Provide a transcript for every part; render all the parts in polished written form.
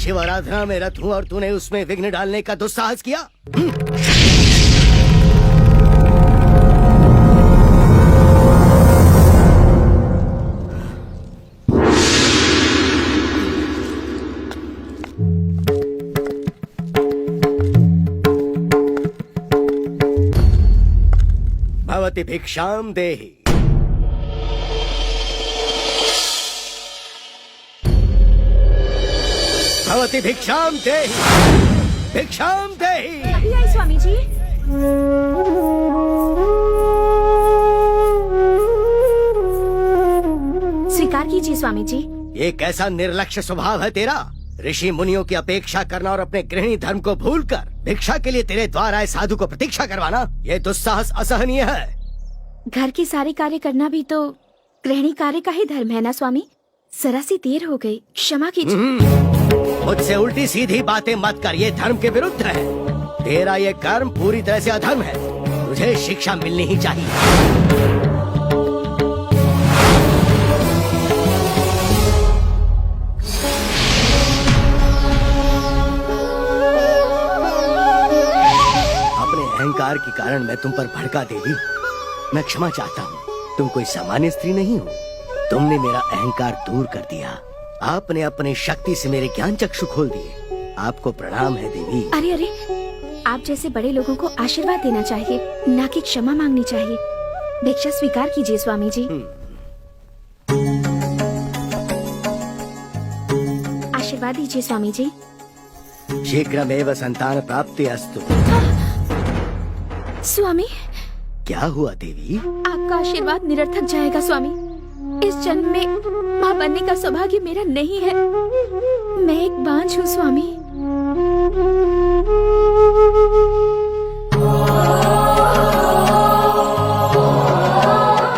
शिव आराधना में रत हूँ और तूने उसमें विघ्न डालने का दुस्साहस किया। भवति भिक्षाम देहि। भवति भिक्षाम देहि। भिक्षाम देहि। अभी आई स्वामी जी। स्वीकार कीजिए स्वामी जी। ये कैसा निर्लक्ष्य स्वभाव है तेरा? ऋषि मुनियों की अपेक्षा करना और अपने गृहिणी धर्म को भूलकर भिक्षा के लिए तेरे द्वार आए साधु को प्रतीक्षा करवाना, ये दुस्साहस असहनीय है। घर के सारे कार्य करना भी तो गृहिणी कार्य का ही धर्म है ना स्वामी। जरा सी देर हो गई, क्षमा कीजिए। मुझसे उल्टी सीधी बातें मत कर, ये धर्म के विरुद्ध है। तेरा ये कर्म पूरी तरह से अधर्म है, तुझे शिक्षा मिलनी ही चाहिए। अपने अहंकार के कारण मैं तुम पर भड़का देवी, मैं क्षमा चाहता हूँ। तुम कोई सामान्य स्त्री नहीं हो। तुमने मेरा अहंकार दूर कर दिया। आपने अपनी शक्ति से मेरे ज्ञान चक्षु खोल दिए। आपको प्रणाम है देवी। अरे अरे, आप जैसे बड़े लोगों को आशीर्वाद देना चाहिए, ना कि क्षमा मांगनी चाहिए। भिक्षा स्वीकार कीजिए स्वामी जी। आशीर्वाद दीजिए स्वामी जी। शीघ्रमेव संतान प्राप्ति अस्तु। स्वामी, क्या हुआ देवी? आपका आशीर्वाद निरर्थक जाएगा स्वामी। इस जन्म में माँ बनने का सौभाग्य मेरा नहीं है। मैं एक बांझ हूँ स्वामी।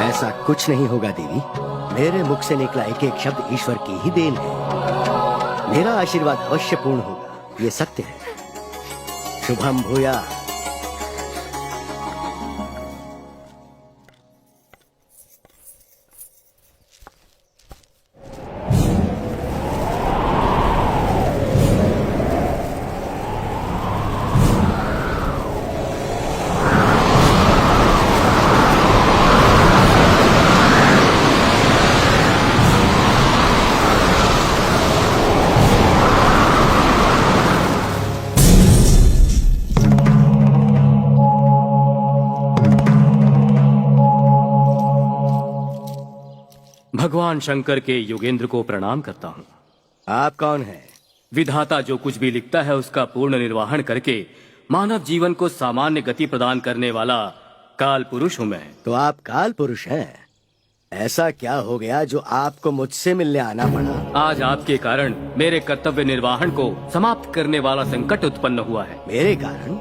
ऐसा कुछ नहीं होगा देवी। मेरे मुख से निकला एक एक शब्द ईश्वर की ही देन है। मेरा आशीर्वाद अवश्य पूर्ण होगा, ये सत्य है। शुभम भूया। भगवान शंकर के योगेंद्र को प्रणाम करता हूँ। आप कौन हैं? विधाता जो कुछ भी लिखता है उसका पूर्ण निर्वहन करके मानव जीवन को सामान्य गति प्रदान करने वाला काल पुरुष हूँ मैं। तो आप काल पुरुष हैं। ऐसा क्या हो गया जो आपको मुझसे मिलने आना पड़ा? आज आपके कारण मेरे कर्तव्य निर्वहन को समाप्त करने वाला संकट उत्पन्न हुआ है। मेरे कारण?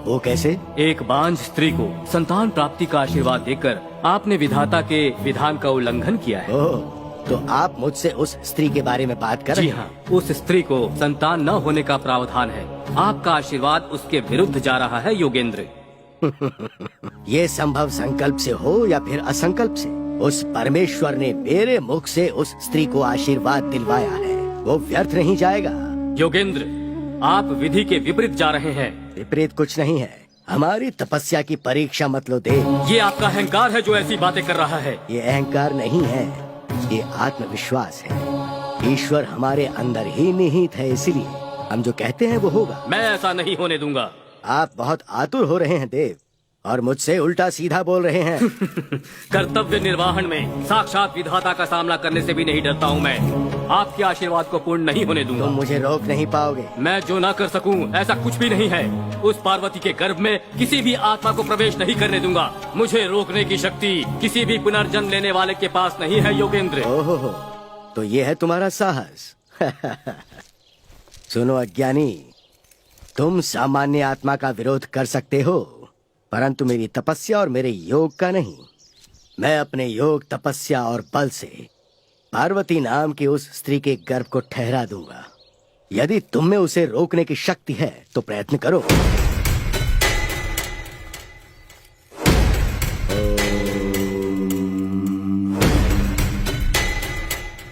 वो कैसे? एक बांझ स्त्री को संतान प्राप्ति का आशीर्वाद देकर आपने विधाता के विधान का उल्लंघन किया है। ओह, तो आप मुझसे उस स्त्री के बारे में बात कर रहे जी हैं? हाँ, उस स्त्री को संतान न होने का प्रावधान है। आपका आशीर्वाद उसके विरुद्ध जा रहा है योगेंद्र। ये संभव संकल्प से हो या फिर असंकल्प से, उस परमेश्वर ने मेरे मुख से उस स्त्री को आशीर्वाद दिलवाया है। वो व्यर्थ नहीं जाएगा। योगेंद्र, आप विधि के विपरीत जा रहे हैं। विपरीत कुछ नहीं है। हमारी तपस्या की परीक्षा मत लो देव। ये आपका अहंकार है जो ऐसी बातें कर रहा है। ये अहंकार नहीं है, ये आत्मविश्वास है। ईश्वर हमारे अंदर ही निहित है, इसलिए हम जो कहते हैं वो होगा। मैं ऐसा नहीं होने दूंगा। आप बहुत आतुर हो रहे हैं देव, और मुझसे उल्टा सीधा बोल रहे हैं। कर्तव्य निर्वहन में साक्षात विधाता का सामना करने से भी नहीं डरता हूँ मैं। आपके आशीर्वाद को पूर्ण नहीं होने दूंगा। तुम मुझे रोक नहीं पाओगे। मैं जो ना कर सकूं ऐसा कुछ भी नहीं है। उस पार्वती के गर्भ में किसी भी आत्मा को प्रवेश नहीं करने दूंगा। मुझे रोकने की शक्ति किसी भी पुनर्जन्म लेने वाले के पास नहीं है योगेंद्र। ओहो, तो ये है तुम्हारा साहस। सुनो अज्ञानी, तुम सामान्य आत्मा का विरोध कर सकते हो, परंतु मेरी तपस्या और मेरे योग का नहीं। मैं अपने योग, तपस्या और बल से पार्वती नाम की उस स्त्री के गर्भ को ठहरा दूंगा। यदि तुम में उसे रोकने की शक्ति है तो प्रयत्न करो।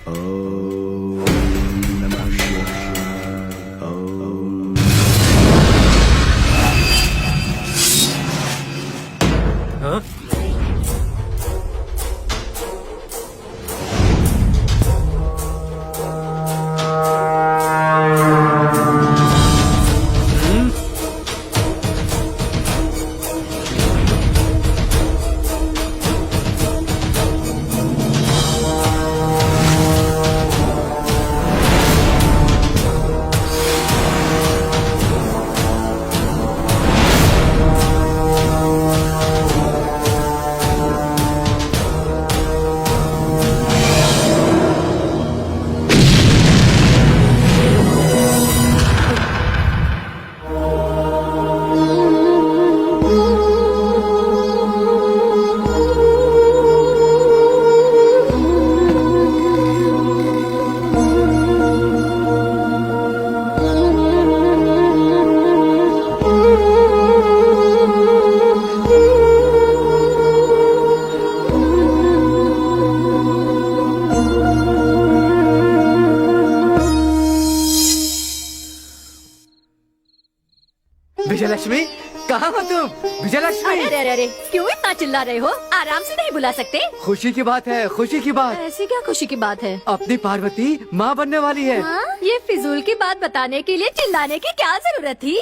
ओम नमः शिवाय। विजयलक्ष्मी, कहाँ हो तुम? विजयलक्ष्मी, अरे अरे अरे, क्यों इतना चिल्ला रहे हो? आराम से नहीं बुला सकते? खुशी की बात है, खुशी की बात। ऐसी क्या खुशी की बात है? अपनी पार्वती माँ बनने वाली है। हाँ? ये फिजूल की बात बताने के लिए चिल्लाने की क्या जरूरत थी?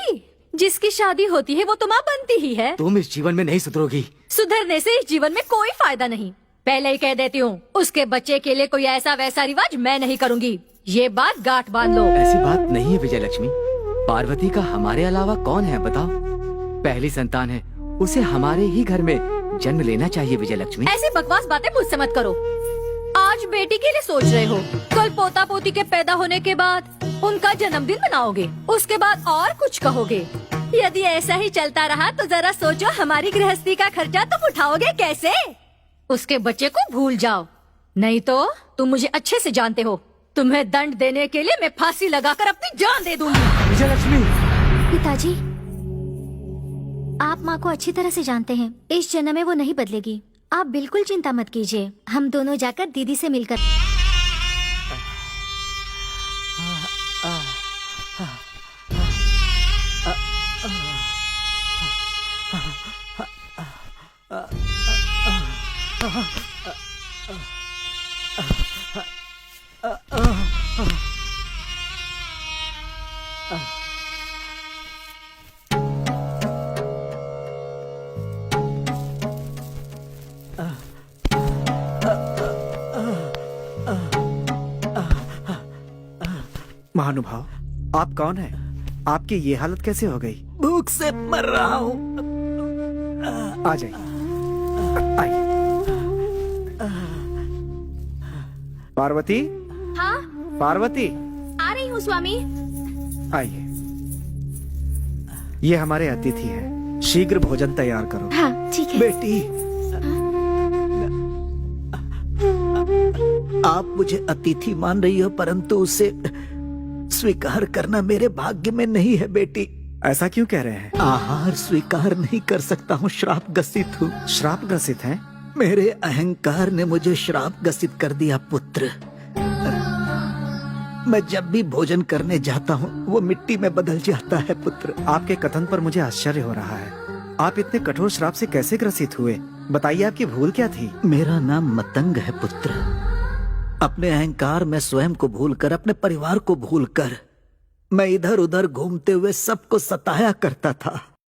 जिसकी शादी होती है वो तो माँ बनती ही है। तुम इस जीवन में नहीं सुधरोगी। सुधरने से इस जीवन में कोई फायदा नहीं। पहले ही कह देती हूँ, उसके बच्चे के लिए कोई ऐसा वैसा रिवाज मैं नहीं करूँगी। ये बात गांठ बांध लो। ऐसी बात नहीं है विजयलक्ष्मी। पार्वती का हमारे अलावा कौन है बताओ? पहली संतान है, उसे हमारे ही घर में जन्म लेना चाहिए विजयलक्ष्मी। ऐसी बकवास बातें मुझसे मत करो। आज बेटी के लिए सोच रहे हो, कल पोता पोती के पैदा होने के बाद उनका जन्मदिन मनाओगे, उसके बाद और कुछ कहोगे। यदि ऐसा ही चलता रहा तो जरा सोचो, हमारी गृहस्थी का खर्चा तुम उठाओगे कैसे? उसके बच्चे को भूल जाओ, नहीं तो तुम मुझे अच्छे से जानते हो, तुम्हें दंड देने के लिए मैं फांसी लगाकर अपनी जान दे दूंगी। विजयलक्ष्मी, पिताजी, आप माँ को अच्छी तरह से जानते हैं। इस जन्म में वो नहीं बदलेगी। आप बिल्कुल चिंता मत कीजिए। हम दोनों जाकर दीदी से मिलकर महानुभाव, आप कौन हैं? आपकी ये हालत कैसे हो गई? भूख से मर रहा हूँ। आ जाइए, आइए। पार्वती, हाँ, पार्वती, आ रही हूँ स्वामी। आइए। ये हमारे अतिथि हैं। शीघ्र भोजन तैयार करो। हाँ, ठीक है। बेटी, आप मुझे अतिथि मान रही हो, परंतु उसे स्वीकार करना मेरे भाग्य में नहीं है बेटी। ऐसा क्यों कह रहे हैं? आहार स्वीकार नहीं कर सकता हूँ, श्राप ग्रसित हूँ। श्राप ग्रसित हैं? मेरे अहंकार ने मुझे श्राप ग्रसित कर दिया पुत्र। मैं जब भी भोजन करने जाता हूँ वो मिट्टी में बदल जाता है पुत्र। आपके कथन पर मुझे आश्चर्य हो रहा है। आप इतने कठोर श्राप से कैसे ग्रसित हुए? बताइए, आपकी भूल क्या थी? मेरा नाम मतंग है पुत्र। अपने अहंकार में स्वयं को भूलकर, अपने परिवार को भूलकर मैं इधर उधर घूमते हुए सबको सताया करता था।